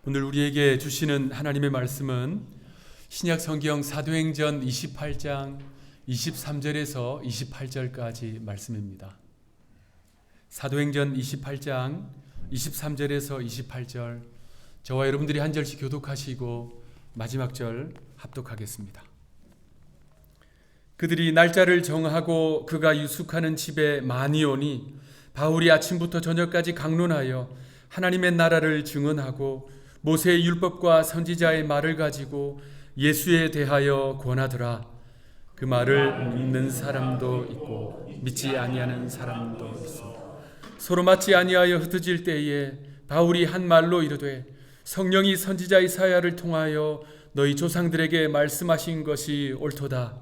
오늘 우리에게 주시는 하나님의 말씀은 신약 성경 사도행전 28장 23절에서 28절까지 말씀입니다. 사도행전 28장 23절에서 28절, 저와 여러분들이 한 절씩 교독하시고 마지막 절 합독하겠습니다. 그들이 날짜를 정하고 그가 유숙하는 집에 많이 오니 바울이 아침부터 저녁까지 강론하여 하나님의 나라를 증언하고 모세의 율법과 선지자의 말을 가지고 예수에 대하여 권하더라. 그 말을 믿는 사람도 있고 믿지 아니하는 사람도 있습니다. 서로 맞지 아니하여 흩어질 때에 바울이 한 말로 이르되 성령이 선지자 이사야를 통하여 너희 조상들에게 말씀하신 것이 옳도다.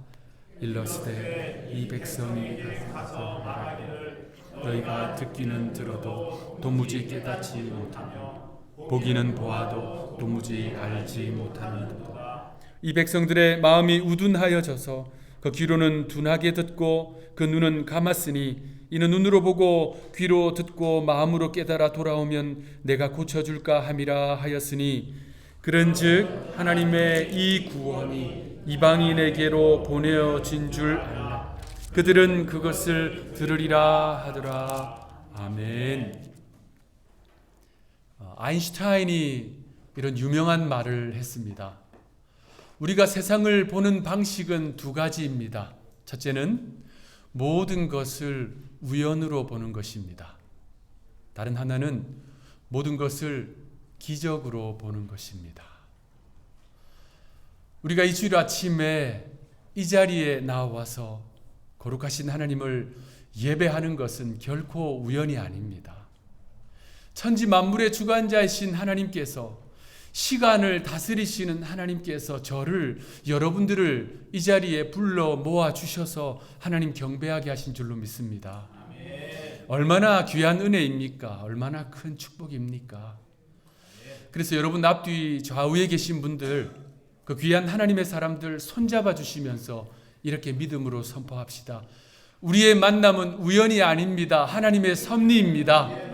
일러스되 이 백성이 가서 말하기를 너희가 듣기는 들어도 도무지 깨닫지 못하며 보기는 보아도 도무지 알지 못하는도다. 이 백성들의 마음이 우둔하여져서 그 귀로는 둔하게 듣고 그 눈은 감았으니 이는 눈으로 보고 귀로 듣고 마음으로 깨달아 돌아오면 내가 고쳐줄까 함이라 하였으니 그런즉 하나님의 이 구원이 이방인에게로 보내어진 줄 알라. 그들은 그것을 들으리라 하더라. 아멘. 아인슈타인이 이런 유명한 말을 했습니다. 우리가 세상을 보는 방식은 두 가지입니다. 첫째는 모든 것을 우연으로 보는 것입니다. 다른 하나는 모든 것을 기적으로 보는 것입니다. 우리가 이 주일 아침에 이 자리에 나와서 거룩하신 하나님을 예배하는 것은 결코 우연이 아닙니다. 천지 만물의 주관자이신 하나님께서, 시간을 다스리시는 하나님께서 저를, 여러분들을 이 자리에 불러 모아 주셔서 하나님 경배하게 하신 줄로 믿습니다. 아멘. 얼마나 귀한 은혜입니까? 얼마나 큰 축복입니까? 그래서 여러분 앞뒤 좌우에 계신 분들, 그 귀한 하나님의 사람들 손잡아 주시면서 이렇게 믿음으로 선포합시다. 우리의 만남은 우연이 아닙니다. 하나님의 섭리입니다.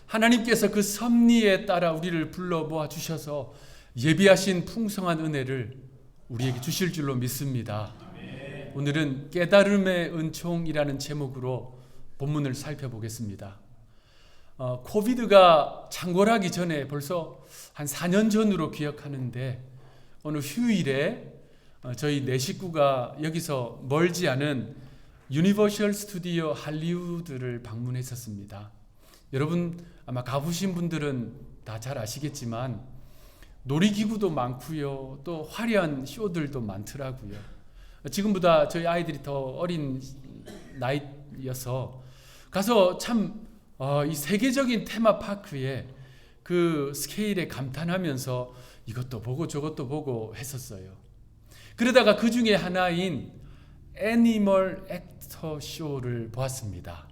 하나님께서 그 섭리에 따라 우리를 불러 모아 주셔서 예비하신 풍성한 은혜를 우리에게 주실 줄로 믿습니다. 오늘은 깨달음의 은총이라는 제목으로 본문을 살펴보겠습니다. 코비드가 창궐하기 전에 벌써 한 4년 전으로 기억하는데 어느 휴일에 저희 네 식구가 여기서 멀지 않은 유니버셜 스튜디오 할리우드를 방문했었습니다. 여러분 아마 가보신 분들은 다 잘 아시겠지만 놀이기구도 많고요, 또 화려한 쇼들도 많더라고요. 지금보다 저희 아이들이 더 어린 나이여서 가서 참 이 세계적인 테마파크에 그 스케일에 감탄하면서 이것도 보고 저것도 보고 했었어요. 그러다가 그 중에 하나인 애니멀 액터 쇼를 보았습니다.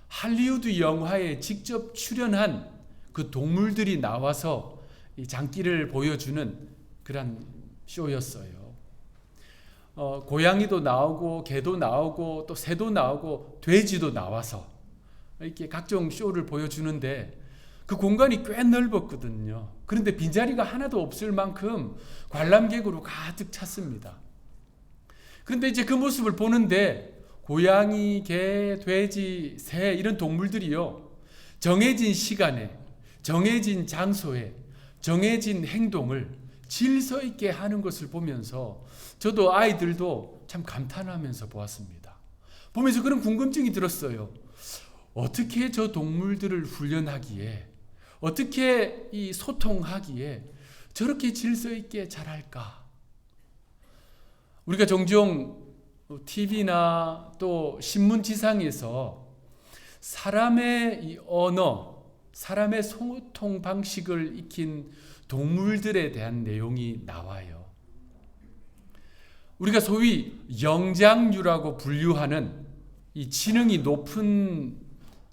할리우드 영화에 직접 출연한 그 동물들이 나와서 이 장기를 보여주는 그런 쇼였어요. 고양이도 나오고 개도 나오고 또 새도 나오고 돼지도 나와서 이렇게 각종 쇼를 보여주는데 그 공간이 꽤 넓었거든요. 그런데 빈자리가 하나도 없을 만큼 관람객으로 가득 찼습니다. 그런데 이제 그 모습을 보는데 고양이, 개, 돼지, 새 이런 동물들이요, 정해진 시간에, 정해진 장소에, 정해진 행동을 질서 있게 하는 것을 보면서 저도 아이들도 참 감탄하면서 보았습니다. 보면서 그런 궁금증이 들었어요. 어떻게 저 동물들을 훈련하기에, 어떻게 이 소통하기에 저렇게 질서 있게 잘할까? 우리가 종종 TV나 또 신문지상에서 사람의 이 언어, 사람의 소통 방식을 익힌 동물들에 대한 내용이 나와요. 우리가 소위 영장류라고 분류하는 이 지능이 높은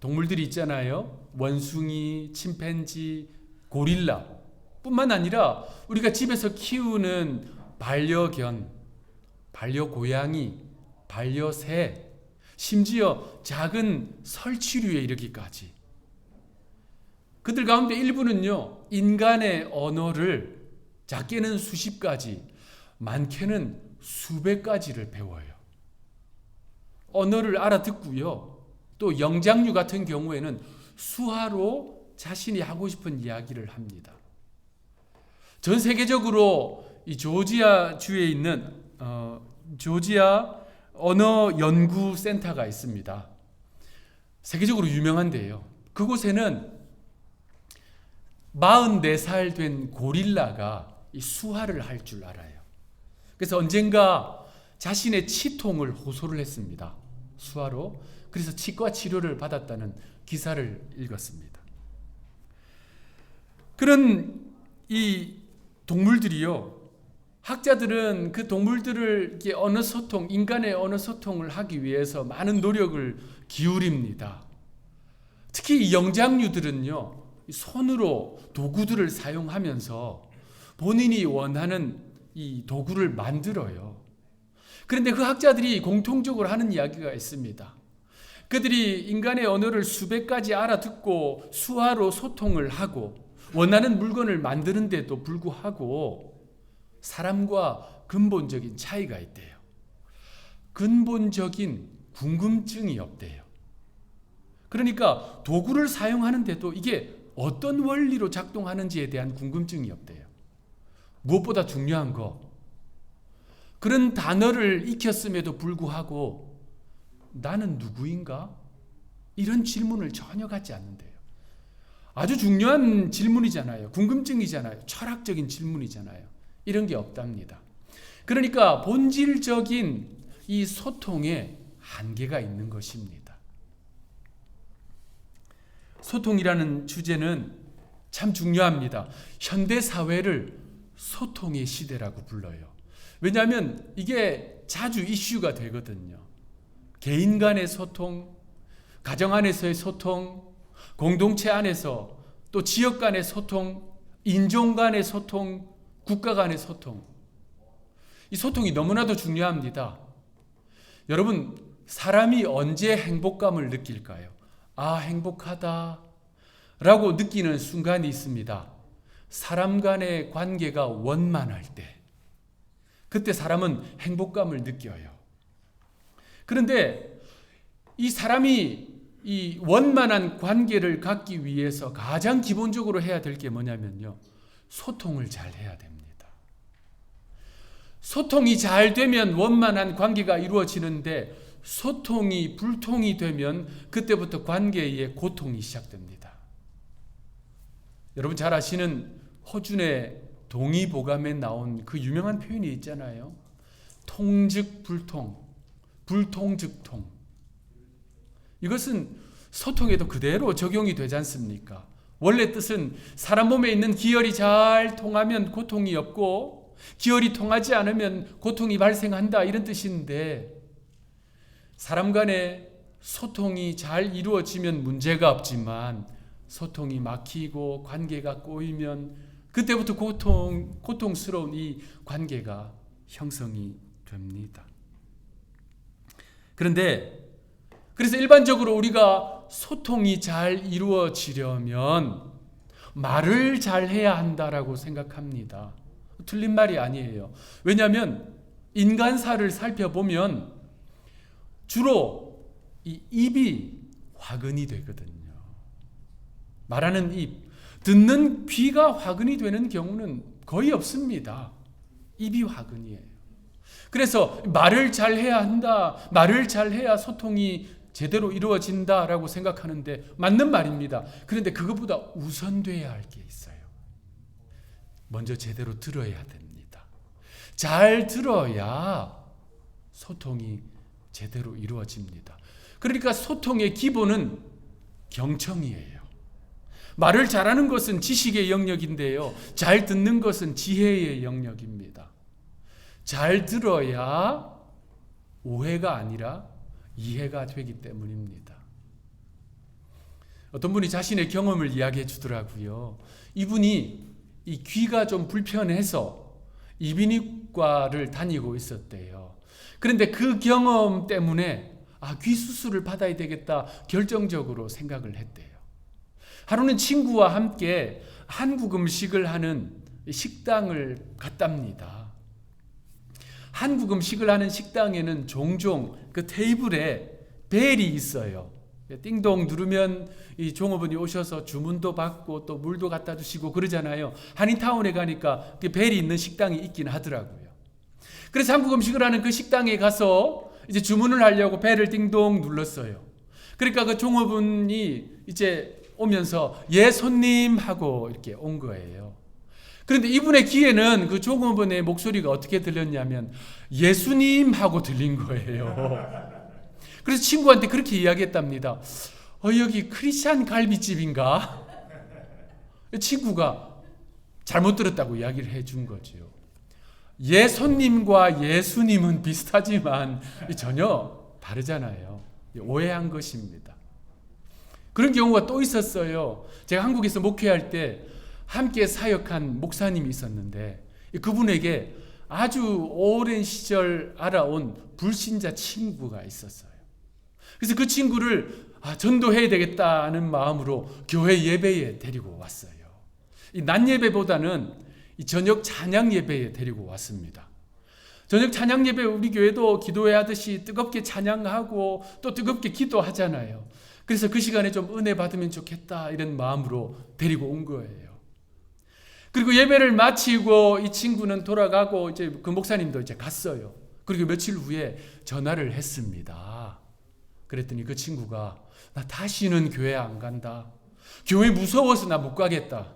동물들이 있잖아요. 원숭이, 침팬지, 고릴라 뿐만 아니라 우리가 집에서 키우는 반려견, 반려고양이, 반려새, 심지어 작은 설치류에 이르기까지. 그들 가운데 일부는요, 인간의 언어를 작게는 수십 가지, 많게는 수백 가지를 배워요. 언어를 알아듣고요. 또 영장류 같은 경우에는 수화로 자신이 하고 싶은 이야기를 합니다. 전 세계적으로 이 조지아 주에 있는 조지아 언어 연구 센터가 있습니다. 세계적으로 유명한데요. 그곳에는 44살 된 고릴라가 이 수화를 할 줄 알아요. 그래서 언젠가 자신의 치통을 호소를 했습니다. 수화로. 그래서 치과 치료를 받았다는 기사를 읽었습니다. 그런 이 동물들이요, 학자들은 그 동물들을 언어 소통, 인간의 언어 소통을 하기 위해서 많은 노력을 기울입니다. 특히 이 영장류들은요, 손으로 도구들을 사용하면서 본인이 원하는 이 도구를 만들어요. 그런데 그 학자들이 공통적으로 하는 이야기가 있습니다. 그들이 인간의 언어를 수백 가지 알아듣고 수화로 소통을 하고 원하는 물건을 만드는데도 불구하고 사람과 근본적인 차이가 있대요. 근본적인 궁금증이 없대요. 그러니까 도구를 사용하는데도 이게 어떤 원리로 작동하는지에 대한 궁금증이 없대요. 무엇보다 중요한 거, 그런 단어를 익혔음에도 불구하고 나는 누구인가? 이런 질문을 전혀 갖지 않는데요. 아주 중요한 질문이잖아요. 궁금증이잖아요. 철학적인 질문이잖아요. 이런 게 없답니다. 그러니까 본질적인 이 소통에 한계가 있는 것입니다. 소통이라는 주제는 참 중요합니다. 현대 사회를 소통의 시대라고 불러요. 왜냐하면 이게 자주 이슈가 되거든요. 개인 간의 소통, 가정 안에서의 소통, 공동체 안에서, 또 지역 간의 소통, 인종 간의 소통, 국가 간의 소통. 이 소통이 너무나도 중요합니다. 여러분, 사람이 언제 행복감을 느낄까요? 아, 행복하다 라고 느끼는 순간이 있습니다. 사람 간의 관계가 원만할 때, 그때 사람은 행복감을 느껴요. 그런데 이 사람이 이 원만한 관계를 갖기 위해서 가장 기본적으로 해야 될 게 뭐냐면요, 소통을 잘 해야 됩니다. 소통이 잘 되면 원만한 관계가 이루어지는데, 소통이 불통이 되면 그때부터 관계의 고통이 시작됩니다. 여러분 잘 아시는 허준의 동의보감에 나온 그 유명한 표현이 있잖아요. 통즉 불통, 불통즉 통. 이것은 소통에도 그대로 적용이 되지 않습니까? 원래 뜻은 사람 몸에 있는 기혈이 잘 통하면 고통이 없고 기혈이 통하지 않으면 고통이 발생한다, 이런 뜻인데, 사람 간의 소통이 잘 이루어지면 문제가 없지만 소통이 막히고 관계가 꼬이면 그때부터 고통스러운 이 관계가 형성이 됩니다. 그래서 일반적으로 우리가 소통이 잘 이루어지려면 말을 잘 해야 한다라고 생각합니다. 틀린 말이 아니에요. 왜냐하면 인간사를 살펴보면 주로 이 입이 화근이 되거든요. 말하는 입, 듣는 귀가 화근이 되는 경우는 거의 없습니다. 입이 화근이에요. 그래서 말을 잘 해야 한다, 말을 잘 해야 소통이 제대로 이루어진다라고 생각하는데 맞는 말입니다. 그런데 그것보다 우선돼야 할 게 있어요. 먼저 제대로 들어야 됩니다. 잘 들어야 소통이 제대로 이루어집니다. 그러니까 소통의 기본은 경청이에요. 말을 잘하는 것은 지식의 영역인데요, 잘 듣는 것은 지혜의 영역입니다. 잘 들어야 오해가 아니라 이해가 되기 때문입니다. 어떤 분이 자신의 경험을 이야기해 주더라고요. 이분이 이 귀가 좀 불편해서 이비인후과를 다니고 있었대요. 그런데 그 경험 때문에 귀 수술을 받아야 되겠다 결정적으로 생각을 했대요. 하루는 친구와 함께 한국 음식을 하는 식당을 갔답니다. 한국 음식을 하는 식당에는 종종 그 테이블에 벨이 있어요. 띵동 누르면 이 종업원이 오셔서 주문도 받고 또 물도 갖다 주시고 그러잖아요. 한인타운에 가니까 그 벨이 있는 식당이 있긴 하더라고요. 그래서 한국 음식을 하는 그 식당에 가서 이제 주문을 하려고 벨을 띵동 눌렀어요. 그러니까 그 종업원이 이제 오면서 예 손님 하고 이렇게 온 거예요. 그런데 이분의 귀에는 그 종업원의 목소리가 어떻게 들렸냐면 예수님 하고 들린 거예요. 그래서 친구한테 그렇게 이야기했답니다. 여기 크리스찬 갈비집인가? 친구가 잘못 들었다고 이야기를 해준 거죠. 예 손님과 예수님은 비슷하지만 전혀 다르잖아요. 오해한 것입니다. 그런 경우가 또 있었어요. 제가 한국에서 목회할 때 함께 사역한 목사님이 있었는데 그분에게 아주 오랜 시절 알아온 불신자 친구가 있었어요. 그래서 그 친구를 전도해야 되겠다는 마음으로 교회 예배에 데리고 왔어요. 이 낮 예배보다는 이 저녁 찬양 예배에 데리고 왔습니다. 저녁 찬양 예배 우리 교회도 기도회 하듯이 뜨겁게 찬양하고 또 뜨겁게 기도하잖아요. 그래서 그 시간에 좀 은혜 받으면 좋겠다 이런 마음으로 데리고 온 거예요. 그리고 예배를 마치고 이 친구는 돌아가고 이제 그 목사님도 이제 갔어요. 그리고 며칠 후에 전화를 했습니다. 그랬더니 그 친구가 나 다시는 교회 안 간다. 교회 무서워서 나 못 가겠다.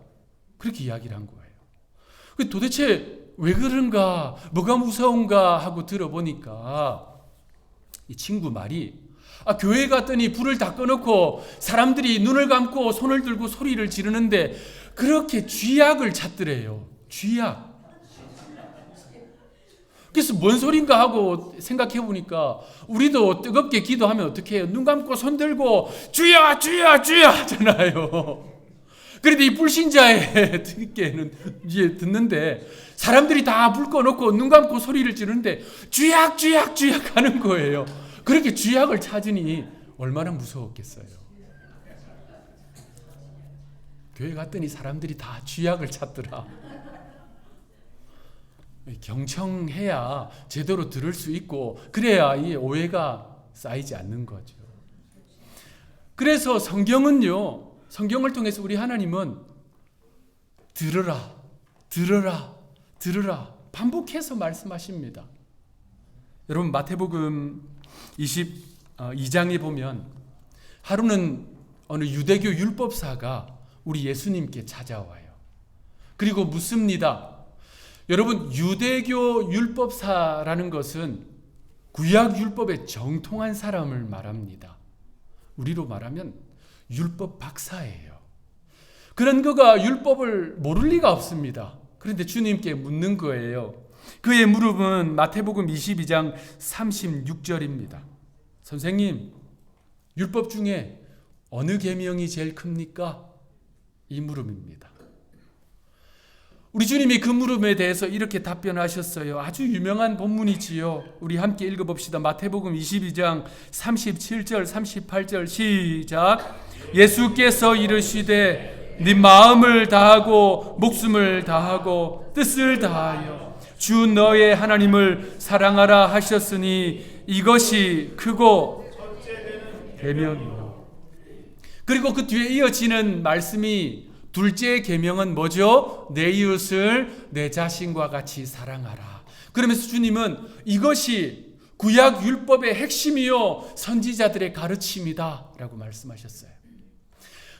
그렇게 이야기를 한 거예요. 도대체 왜 그런가? 뭐가 무서운가? 하고 들어보니까 이 친구 말이 교회 갔더니 불을 다 꺼놓고 사람들이 눈을 감고 손을 들고 소리를 지르는데 그렇게 쥐약을 찾더래요. 쥐약. 그래서 뭔 소린가 하고 생각해 보니까 우리도 뜨겁게 기도하면 어떻게 해요? 눈 감고 손 들고 주여 주여 주여 하잖아요. 그런데 이 불신자의 듣기에는 이제 듣는데 사람들이 다 불 꺼놓고 눈 감고 소리를 지르는데 쥐약 쥐약 쥐약 하는 거예요. 그렇게 쥐약을 찾으니 얼마나 무서웠겠어요. 교회 갔더니 사람들이 다 쥐약을 찾더라. 경청해야 제대로 들을 수 있고 그래야 이 오해가 쌓이지 않는 거죠. 그래서 성경을 통해서 우리 하나님은 들으라 들으라 들으라 반복해서 말씀하십니다. 여러분 마태복음 22장에 보면 하루는 어느 유대교 율법사가 우리 예수님께 찾아와요. 그리고 묻습니다. 여러분 유대교 율법사라는 것은 구약 율법에 정통한 사람을 말합니다. 우리로 말하면 율법 박사예요. 그런 그가 율법을 모를 리가 없습니다. 그런데 주님께 묻는 거예요. 그의 물음은 마태복음 22장 36절입니다. 선생님, 율법 중에 어느 계명이 제일 큽니까? 이 물음입니다. 우리 주님이 그 물음에 대해서 이렇게 답변하셨어요. 아주 유명한 본문이지요. 우리 함께 읽어봅시다. 마태복음 22장 37절 38절 시작. 예수께서 이르시되 네 마음을 다하고 목숨을 다하고 뜻을 다하여 주 너의 하나님을 사랑하라 하셨으니 이것이 크고 계명이요. 그리고 그 뒤에 이어지는 말씀이 둘째 계명은 뭐죠? 내 이웃을 내 자신과 같이 사랑하라. 그러면서 주님은 이것이 구약 율법의 핵심이요 선지자들의 가르침이다 라고 말씀하셨어요.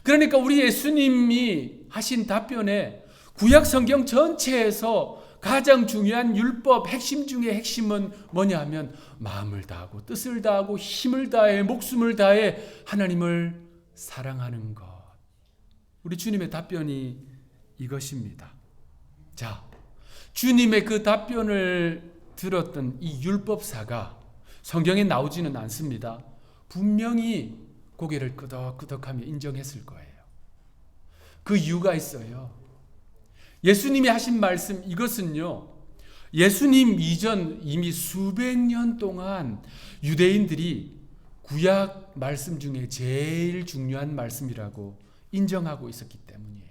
그러니까 우리 예수님이 하신 답변에 구약 성경 전체에서 가장 중요한 율법 핵심 중의 핵심은 뭐냐 하면 마음을 다하고 뜻을 다하고 힘을 다해 목숨을 다해 하나님을 사랑하는 것. 우리 주님의 답변이 이것입니다. 자, 주님의 그 답변을 들었던 이 율법사가 성경에 나오지는 않습니다. 분명히 고개를 끄덕끄덕하며 인정했을 거예요. 그 이유가 있어요. 예수님이 하신 말씀 이것은요. 예수님 이전 이미 수백 년 동안 유대인들이 구약 말씀 중에 제일 중요한 말씀이라고 인정하고 있었기 때문이에요.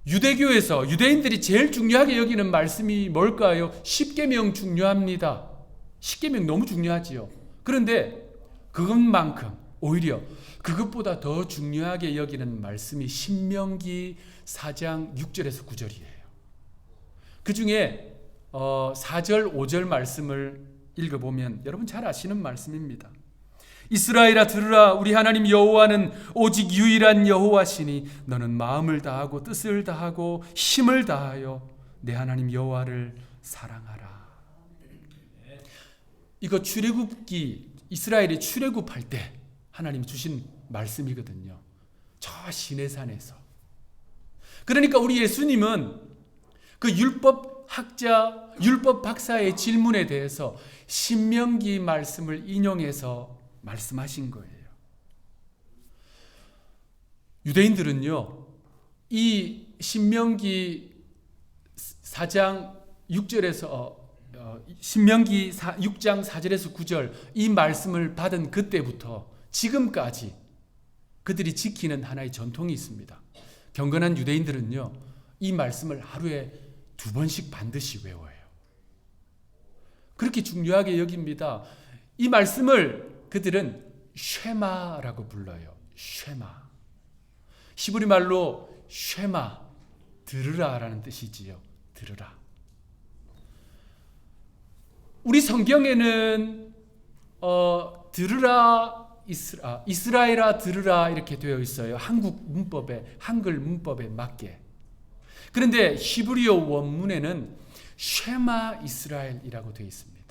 유대교에서 유대인들이 제일 중요하게 여기는 말씀이 뭘까요? 십계명 중요합니다. 십계명 너무 중요하지요. 그런데 그것만큼 오히려 그것보다 더 중요하게 여기는 말씀이 신명기 4장 6절에서 9절이에요. 그 중에 4절, 5절 말씀을 읽어보면 여러분 잘 아시는 말씀입니다. 이스라엘아 들으라, 우리 하나님 여호와는 오직 유일한 여호와시니 너는 마음을 다하고 뜻을 다하고 힘을 다하여 내 하나님 여호와를 사랑하라. 이거 출애굽기, 이스라엘이 출애굽할 때 하나님이 주신 말씀이거든요. 저 시내산에서. 그러니까 우리 예수님은 그 율법 학자, 율법 박사의 질문에 대해서 신명기 말씀을 인용해서 말씀하신 거예요. 유대인들은요, 이 신명기 4장 6절에서 신명기 6장 4절에서 9절 이 말씀을 받은 그때부터 지금까지 그들이 지키는 하나의 전통이 있습니다. 경건한 유대인들은요, 이 말씀을 하루에 2번씩 반드시 외워요. 그렇게 중요하게 여깁니다. 이 말씀을 그들은 쉐마라고 불러요. 쉐마. 히브리 말로 쉐마, 들으라라는 뜻이지요. 들으라. 우리 성경에는 들으라, 이스라엘아 들으라 이렇게 되어 있어요. 한국 문법에, 한글 문법에 맞게. 그런데 히브리어 원문에는 쉐마 이스라엘이라고 되어 있습니다.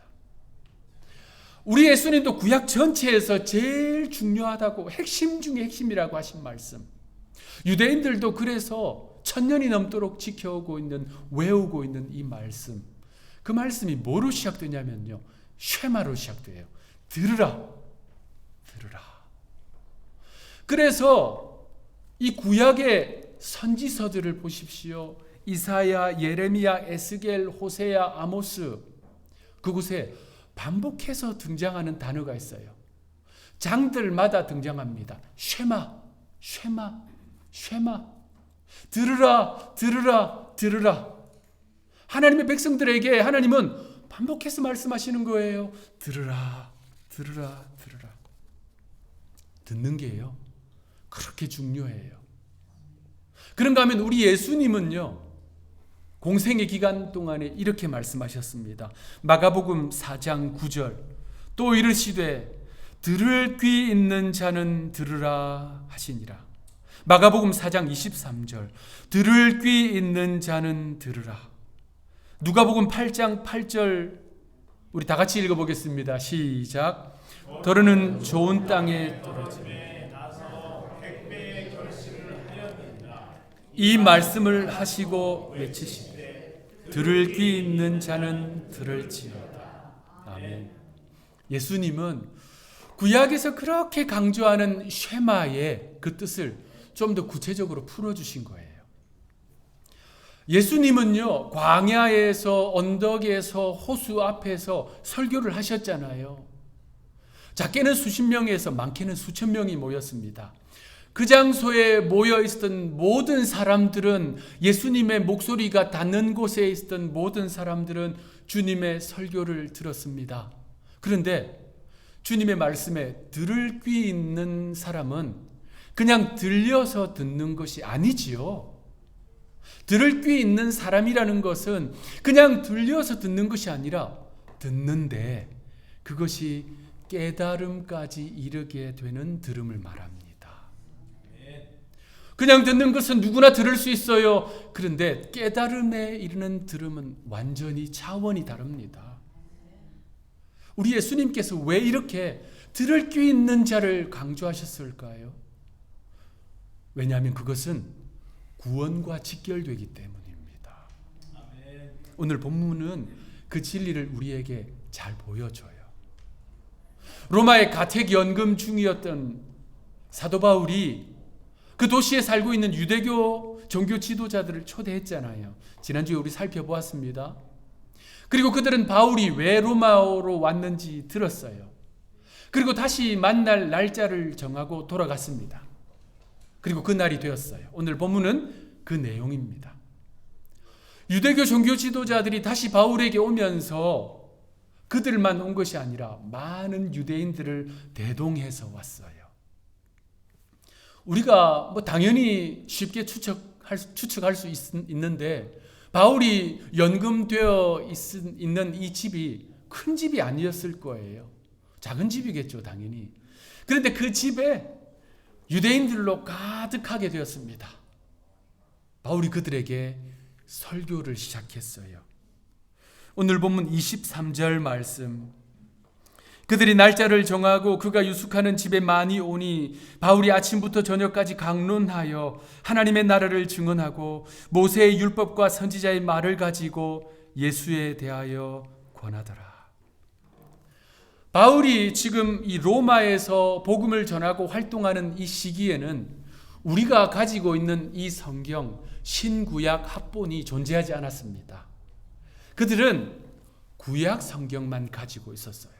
우리 예수님도 구약 전체에서 제일 중요하다고, 핵심 중에 핵심이라고 하신 말씀. 유대인들도 그래서 1000년이 넘도록 지켜오고 있는, 외우고 있는 이 말씀. 그 말씀이 뭐로 시작되냐면요, 쉐마로 시작돼요. 들으라, 들으라. 그래서 이 구약의 선지서들을 보십시오. 이사야, 예레미야, 에스겔, 호세야, 아모스. 그곳에 반복해서 등장하는 단어가 있어요. 장들마다 등장합니다. 쉐마, 쉐마, 쉐마. 들으라, 들으라, 들으라. 하나님의 백성들에게 하나님은 반복해서 말씀하시는 거예요. 들으라, 들으라, 들으라. 듣는 게요, 그렇게 중요해요. 그런가 하면 우리 예수님은요, 공생의 기간 동안에 이렇게 말씀하셨습니다. 마가복음 4장 9절. 또 이르시되 들을 귀 있는 자는 들으라 하시니라. 마가복음 4장 23절. 들을 귀 있는 자는 들으라. 누가복음 8장 8절. 우리 다 같이 읽어보겠습니다. 시작. 더러는 좋은 땅에 떨어지며 이 말씀을 하시고 외치시되 들을 귀 있는 자는 들을지어다. 아멘. 예수님은 구약에서 그렇게 강조하는 쉐마의 그 뜻을 좀 더 구체적으로 풀어주신 거예요. 예수님은요, 광야에서, 언덕에서, 호수 앞에서 설교를 하셨잖아요. 작게는 수십 명에서 많게는 수천 명이 모였습니다. 그 장소에 모여 있었던 모든 사람들은, 예수님의 목소리가 닿는 곳에 있었던 모든 사람들은 주님의 설교를 들었습니다. 그런데 주님의 말씀에 들을 귀 있는 사람은 그냥 들려서 듣는 것이 아니지요. 들을 귀 있는 사람이라는 것은 그냥 들려서 듣는 것이 아니라 듣는데 그것이 깨달음까지 이르게 되는 들음을 말합니다. 그냥 듣는 것은 누구나 들을 수 있어요. 그런데 깨달음에 이르는 들음은 완전히 차원이 다릅니다. 우리 예수님께서 왜 이렇게 들을 귀 있는 자를 강조하셨을까요? 왜냐하면 그것은 구원과 직결되기 때문입니다. 오늘 본문은 그 진리를 우리에게 잘 보여줘요. 로마의 가택연금 중이었던 사도 바울이 그 도시에 살고 있는 유대교 종교 지도자들을 초대했잖아요. 지난주에 우리 살펴보았습니다. 그리고 그들은 바울이 왜 로마로 왔는지 들었어요. 그리고 다시 만날 날짜를 정하고 돌아갔습니다. 그리고 그 날이 되었어요. 오늘 본문은 그 내용입니다. 유대교 종교 지도자들이 다시 바울에게 오면서 그들만 온 것이 아니라 많은 유대인들을 대동해서 왔어요. 우리가 당연히 쉽게 추측할 수 있는데 바울이 연금되어 있는 이 집이 큰 집이 아니었을 거예요. 작은 집이겠죠, 당연히. 그런데 그 집에 유대인들로 가득하게 되었습니다. 바울이 그들에게 설교를 시작했어요. 오늘 본문 23절 말씀. 그들이 날짜를 정하고 그가 유숙하는 집에 많이 오니 바울이 아침부터 저녁까지 강론하여 하나님의 나라를 증언하고 모세의 율법과 선지자의 말을 가지고 예수에 대하여 권하더라. 바울이 지금 이 로마에서 복음을 전하고 활동하는 이 시기에는 우리가 가지고 있는 이 성경 신구약 합본이 존재하지 않았습니다. 그들은 구약 성경만 가지고 있었어요.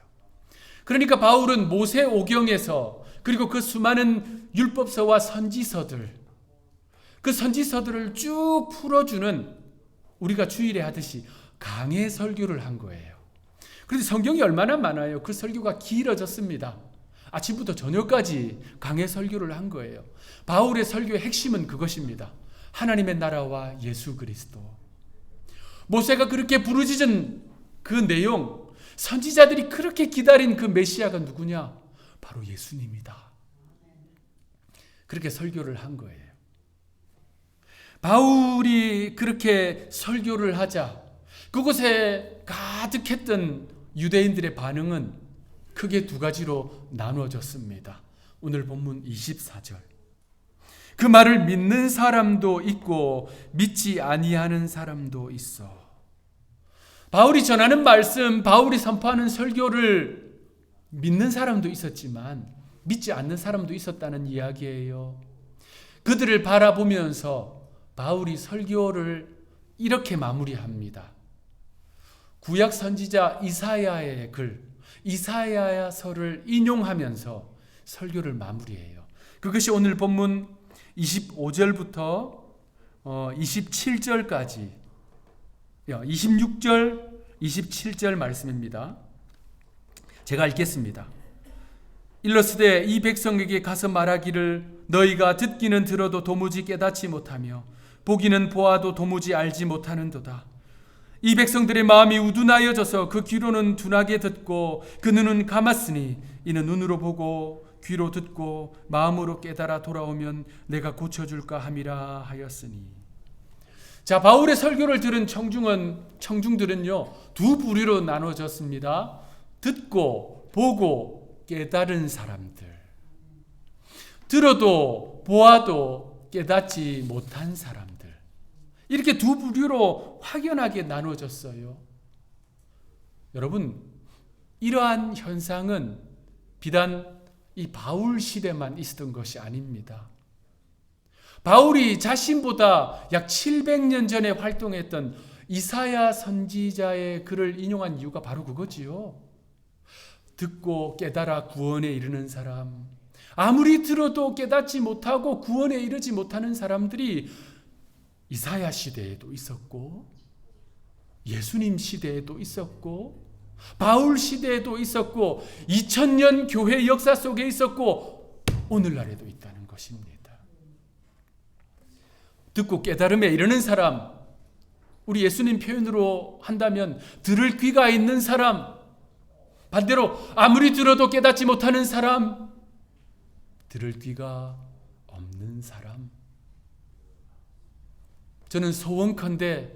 그러니까 바울은 모세 오경에서 그리고 그 수많은 율법서와 선지서들, 그 선지서들을 쭉 풀어주는, 우리가 주일에 하듯이 강해 설교를 한 거예요. 그런데 성경이 얼마나 많아요. 그 설교가 길어졌습니다. 아침부터 저녁까지 강해 설교를 한 거예요. 바울의 설교의 핵심은 그것입니다. 하나님의 나라와 예수 그리스도. 모세가 그렇게 부르짖은 그 내용, 선지자들이 그렇게 기다린 그 메시아가 누구냐? 바로 예수님이다. 그렇게 설교를 한 거예요. 바울이 그렇게 설교를 하자 그곳에 가득했던 유대인들의 반응은 크게 두 가지로 나누어졌습니다. 오늘 본문 24절. 그 말을 믿는 사람도 있고 믿지 아니하는 사람도 있어. 바울이 전하는 말씀, 바울이 선포하는 설교를 믿는 사람도 있었지만 믿지 않는 사람도 있었다는 이야기예요. 그들을 바라보면서 바울이 설교를 이렇게 마무리합니다. 구약 선지자 이사야의 글, 이사야서를 인용하면서 설교를 마무리해요. 그것이 오늘 본문 25절부터 27절까지 26절, 27절 말씀입니다. 제가 읽겠습니다. 일러스되 이 백성에게 가서 말하기를 너희가 듣기는 들어도 도무지 깨닫지 못하며 보기는 보아도 도무지 알지 못하는도다. 이 백성들의 마음이 우둔하여져서 그 귀로는 둔하게 듣고 그 눈은 감았으니 이는 눈으로 보고 귀로 듣고 마음으로 깨달아 돌아오면 내가 고쳐줄까 함이라 하였으니. 자, 바울의 설교를 들은 청중들은요 두 부류로 나눠졌습니다. 듣고 보고 깨달은 사람들, 들어도 보아도 깨닫지 못한 사람들, 이렇게 두 부류로 확연하게 나눠졌어요. 여러분, 이러한 현상은 비단 이 바울 시대만 있었던 것이 아닙니다. 바울이 자신보다 약 700년 전에 활동했던 이사야 선지자의 글을 인용한 이유가 바로 그거지요. 듣고 깨달아 구원에 이르는 사람, 아무리 들어도 깨닫지 못하고 구원에 이르지 못하는 사람들이 이사야 시대에도 있었고 예수님 시대에도 있었고 바울 시대에도 있었고 2000년 교회 역사 속에 있었고 오늘날에도 있다는 것입니다. 듣고 깨달음에 이르는 사람, 우리 예수님 표현으로 한다면 들을 귀가 있는 사람, 반대로 아무리 들어도 깨닫지 못하는 사람, 들을 귀가 없는 사람. 저는 소원컨대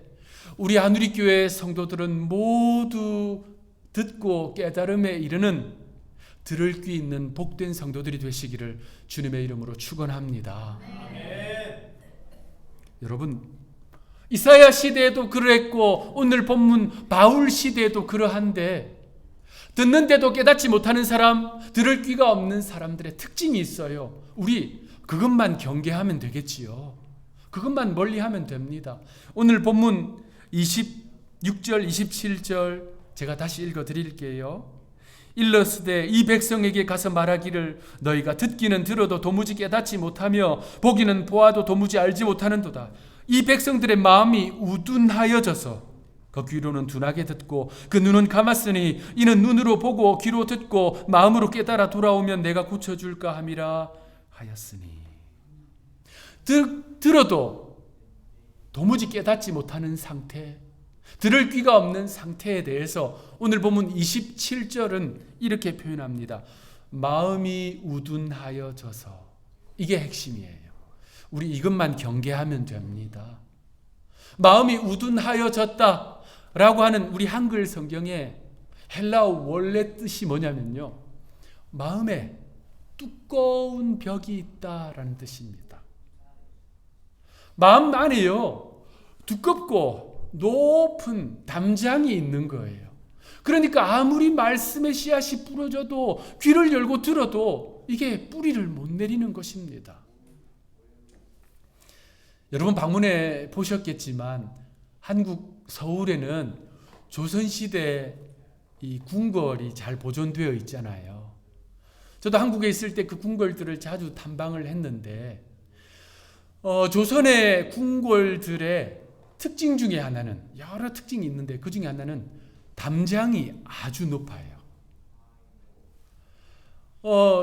우리 안우리교회 성도들은 모두 듣고 깨달음에 이르는 들을 귀 있는 복된 성도들이 되시기를 주님의 이름으로 축원합니다. 여러분, 이사야 시대에도 그러했고 오늘 본문 바울 시대에도 그러한데 듣는데도 깨닫지 못하는 사람, 들을 귀가 없는 사람들의 특징이 있어요. 우리 그것만 경계하면 되겠지요. 그것만 멀리하면 됩니다. 오늘 본문 26절, 27절 제가 다시 읽어드릴게요. 일러스되 이 백성에게 가서 말하기를 너희가 듣기는 들어도 도무지 깨닫지 못하며 보기는 보아도 도무지 알지 못하는도다. 이 백성들의 마음이 우둔하여져서 그 귀로는 둔하게 듣고 그 눈은 감았으니 이는 눈으로 보고 귀로 듣고 마음으로 깨달아 돌아오면 내가 고쳐줄까 함이라 하였으니. 들어도 도무지 깨닫지 못하는 상태, 들을 귀가 없는 상태에 대해서 오늘 본문 27절은 이렇게 표현합니다. 마음이 우둔하여져서. 이게 핵심이에요. 우리 이것만 경계하면 됩니다. 마음이 우둔하여졌다 라고 하는 우리 한글 성경에 헬라어 원래 뜻이 뭐냐면요, 마음에 두꺼운 벽이 있다라는 뜻입니다. 마음 안에요, 두껍고 높은 담장이 있는 거예요. 그러니까 아무리 말씀의 씨앗이 뿌려져도, 귀를 열고 들어도 이게 뿌리를 못 내리는 것입니다. 여러분 방문해 보셨겠지만 한국 서울에는 조선시대 이 궁궐이 잘 보존되어 있잖아요. 저도 한국에 있을 때 그 궁궐들을 자주 탐방을 했는데 조선의 궁궐들의 특징 중에 하나는, 여러 특징이 있는데 그 중에 하나는 담장이 아주 높아요.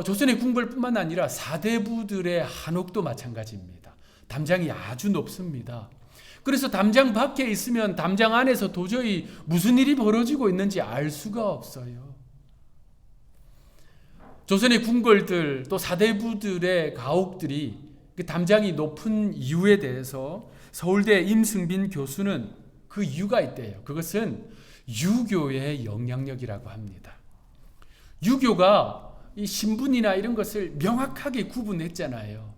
조선의 궁궐뿐만 아니라 사대부들의 한옥도 마찬가지입니다. 담장이 아주 높습니다. 그래서 담장 밖에 있으면 담장 안에서 도저히 무슨 일이 벌어지고 있는지 알 수가 없어요. 조선의 궁궐들 또 사대부들의 가옥들이 그 담장이 높은 이유에 대해서 서울대 임승빈 교수는 그 이유가 있대요. 그것은 유교의 영향력이라고 합니다. 유교가 이 신분이나 이런 것을 명확하게 구분했잖아요.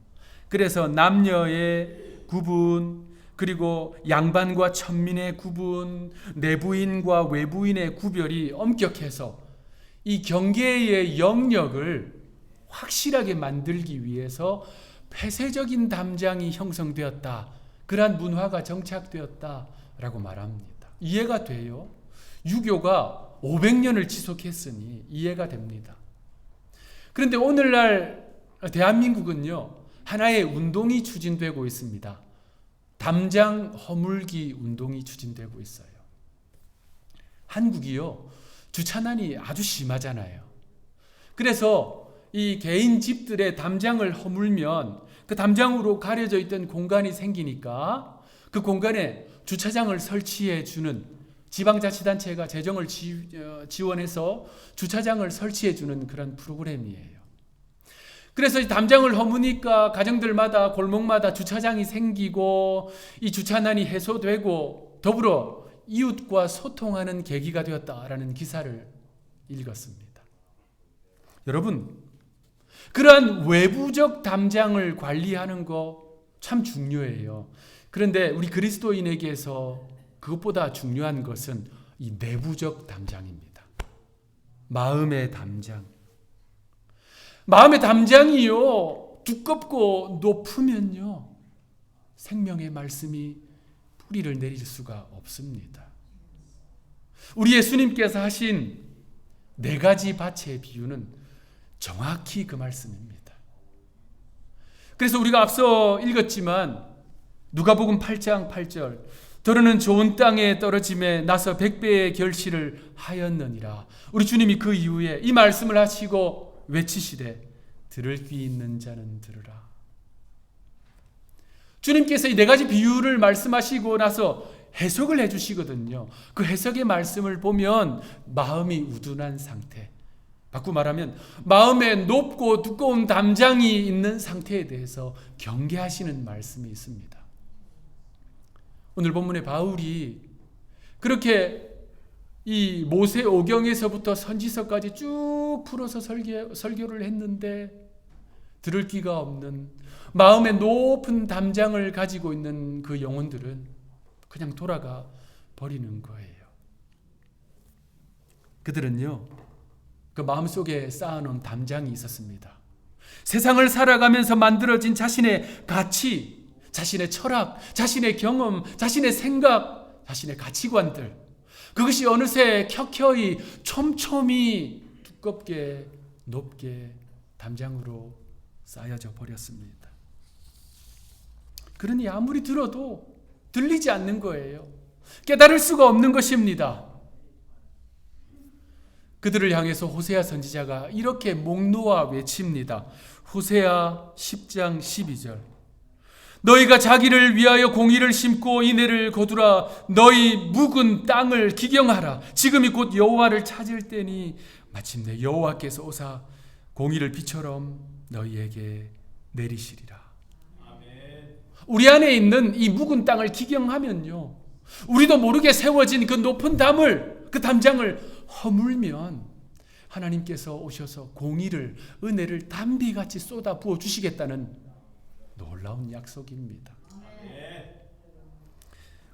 그래서 남녀의 구분, 그리고 양반과 천민의 구분, 내부인과 외부인의 구별이 엄격해서 이 경계의 영역을 확실하게 만들기 위해서 폐쇄적인 담장이 형성되었다. 그러한 문화가 정착되었다라고 말합니다. 이해가 돼요? 유교가 500년을 지속했으니 이해가 됩니다. 그런데 오늘날 대한민국은요, 하나의 운동이 추진되고 있습니다. 담장 허물기 운동이 추진되고 있어요. 한국이요, 주차난이 아주 심하잖아요. 그래서 이 개인 집들의 담장을 허물면 그 담장으로 가려져 있던 공간이 생기니까 그 공간에 주차장을 설치해 주는, 지방자치단체가 재정을 지원해서 주차장을 설치해 주는 그런 프로그램이에요. 그래서 이 담장을 허무니까 가정들마다 골목마다 주차장이 생기고 이 주차난이 해소되고 더불어 이웃과 소통하는 계기가 되었다라는 기사를 읽었습니다. 여러분, 그러한 외부적 담장을 관리하는 거 참 중요해요. 그런데 우리 그리스도인에게서 그것보다 중요한 것은 이 내부적 담장입니다. 마음의 담장. 마음의 담장이요, 두껍고 높으면요, 생명의 말씀이 뿌리를 내릴 수가 없습니다. 우리 예수님께서 하신 4가지 밭의 비유는 정확히 그 말씀입니다. 그래서 우리가 앞서 읽었지만 누가복음 8장 8절, 더러는 좋은 땅에 떨어짐에 나서 100배의 결실을 하였느니라. 우리 주님이 그 이후에 이 말씀을 하시고 외치시되 들을 귀 있는 자는 들으라. 주님께서 이 4가지 비유를 말씀하시고 나서 해석을 해주시거든요. 그 해석의 말씀을 보면 마음이 우둔한 상태, 바꾸고 말하면 마음에 높고 두꺼운 담장이 있는 상태에 대해서 경계하시는 말씀이 있습니다. 오늘 본문의 바울이 그렇게 이 모세오경에서부터 선지서까지 쭉 풀어서 설교를 했는데 들을 귀가 없는, 마음에 높은 담장을 가지고 있는 그 영혼들은 그냥 돌아가 버리는 거예요. 그들은요, 그 마음속에 쌓아놓은 담장이 있었습니다. 세상을 살아가면서 만들어진 자신의 가치, 자신의 철학, 자신의 경험, 자신의 생각, 자신의 가치관들, 그것이 어느새 켜켜이 촘촘히 두껍게 높게 담장으로 쌓여져 버렸습니다. 그러니 아무리 들어도 들리지 않는 거예요. 깨달을 수가 없는 것입니다. 그들을 향해서 호세아 선지자가 이렇게 목 놓아 외칩니다. 호세아 10장 12절. 너희가 자기를 위하여 공의를 심고 인애를 거두라. 너희 묵은 땅을 기경하라. 지금이 곧 여호와를 찾을 때니 마침내 여호와께서 오사 공의를 비처럼 너희에게 내리시리라. 아멘. 우리 안에 있는 이 묵은 땅을 기경하면요, 우리도 모르게 세워진 그 높은 담을, 그 담장을 허물면 하나님께서 오셔서 공의를, 은혜를 담비같이 쏟아 부어 주시겠다는 놀라운 약속입니다.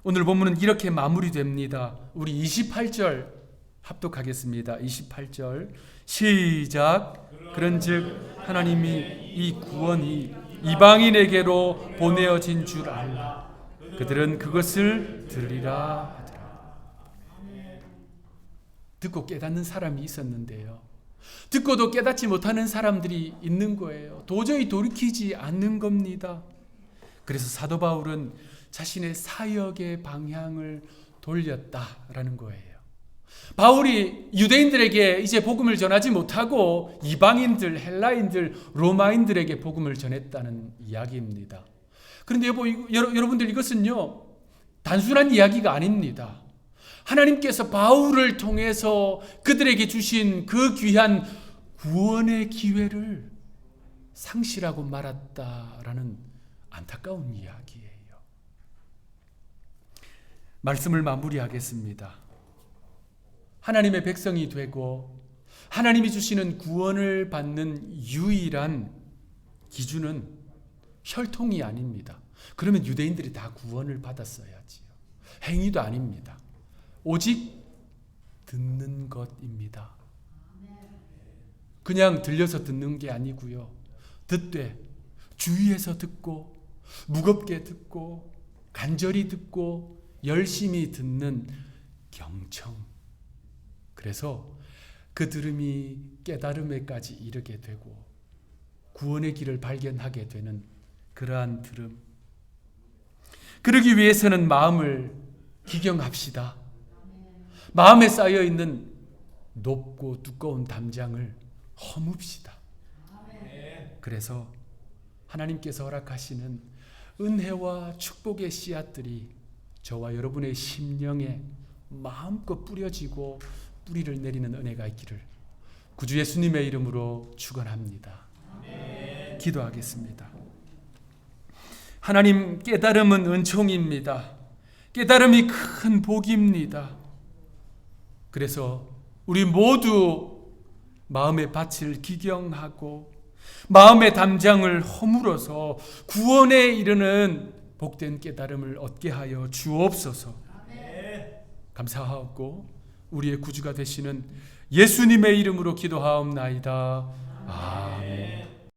오늘 본문은 이렇게 마무리됩니다. 우리 28절 합독하겠습니다. 28절 시작. 그런즉 하나님이 이 구원이 이방인에게로 보내어진 줄 알라. 그들은 그것을 들으리라 하더라. 듣고 깨닫는 사람이 있었는데요, 듣고도 깨닫지 못하는 사람들이 있는 거예요. 도저히 돌이키지 않는 겁니다. 그래서 사도 바울은 자신의 사역의 방향을 돌렸다라는 거예요. 바울이 유대인들에게 이제 복음을 전하지 못하고 이방인들, 헬라인들, 로마인들에게 복음을 전했다는 이야기입니다. 그런데 여러분들, 이것은요, 단순한 이야기가 아닙니다. 하나님께서 바울을 통해서 그들에게 주신 그 귀한 구원의 기회를 상실하고 말았다라는 안타까운 이야기예요. 말씀을 마무리하겠습니다. 하나님의 백성이 되고 하나님이 주시는 구원을 받는 유일한 기준은 혈통이 아닙니다. 그러면 유대인들이 다 구원을 받았어야지요. 행위도 아닙니다. 오직 듣는 것입니다. 그냥 들려서 듣는 게 아니고요, 듣되 주의해서 듣고 무겁게 듣고 간절히 듣고 열심히 듣는 경청. 그래서 그 들음이 깨달음에까지 이르게 되고 구원의 길을 발견하게 되는 그러한 들음. 그러기 위해서는 마음을 기경합시다. 마음에 쌓여있는 높고 두꺼운 담장을 허뭅시다. 그래서 하나님께서 허락하시는 은혜와 축복의 씨앗들이 저와 여러분의 심령에 마음껏 뿌려지고 뿌리를 내리는 은혜가 있기를 구주 예수님의 이름으로 축원합니다. 기도하겠습니다. 하나님, 깨달음은 은총입니다. 깨달음이 큰 복입니다. 그래서 우리 모두 마음의 밭을 기경하고 마음의 담장을 허물어서 구원에 이르는 복된 깨달음을 얻게 하여 주옵소서. 감사하고 우리의 구주가 되시는 예수님의 이름으로 기도하옵나이다. 아멘.